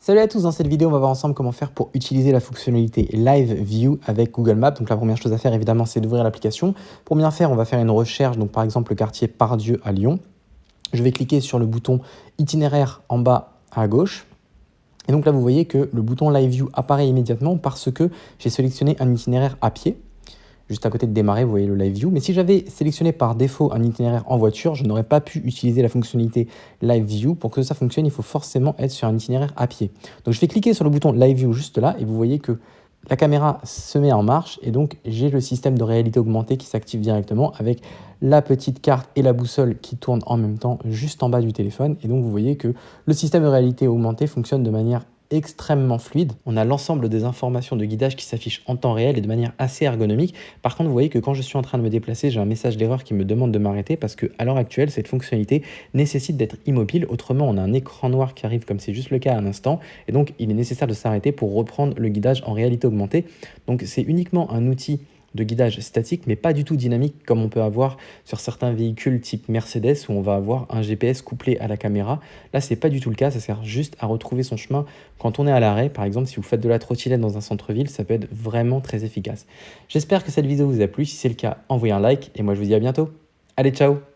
Salut à tous, dans cette vidéo on va voir ensemble comment faire pour utiliser la fonctionnalité Live View avec Google Maps. Donc la première chose à faire évidemment c'est d'ouvrir l'application. Pour bien faire on va faire une recherche, donc par exemple le quartier Pardieu à Lyon. Je vais cliquer sur le bouton itinéraire en bas à gauche. Et donc là vous voyez que le bouton Live View apparaît immédiatement parce que j'ai sélectionné un itinéraire à pied. Juste à côté de démarrer, vous voyez le Live View. Mais si j'avais sélectionné par défaut un itinéraire en voiture, je n'aurais pas pu utiliser la fonctionnalité Live View. Pour que ça fonctionne, il faut forcément être sur un itinéraire à pied. Donc je vais cliquer sur le bouton Live View juste là et vous voyez que la caméra se met en marche et donc j'ai le système de réalité augmentée qui s'active directement avec la petite carte et la boussole qui tournent en même temps juste en bas du téléphone. Et donc vous voyez que le système de réalité augmentée fonctionne de manière extrêmement fluide. On a l'ensemble des informations de guidage qui s'affichent en temps réel et de manière assez ergonomique. Par contre, vous voyez que quand je suis en train de me déplacer, j'ai un message d'erreur qui me demande de m'arrêter parce qu'à l'heure actuelle, cette fonctionnalité nécessite d'être immobile. Autrement, on a un écran noir qui arrive comme c'est juste le cas à un instant. Et donc, il est nécessaire de s'arrêter pour reprendre le guidage en réalité augmentée. Donc, c'est uniquement un outil de guidage statique, mais pas du tout dynamique comme on peut avoir sur certains véhicules type Mercedes où on va avoir un GPS couplé à la caméra. Là, c'est pas du tout le cas, ça sert juste à retrouver son chemin quand on est à l'arrêt. Par exemple, si vous faites de la trottinette dans un centre-ville, ça peut être vraiment très efficace. J'espère que cette vidéo vous a plu. Si c'est le cas, envoyez un like et moi je vous dis à bientôt. Allez, ciao!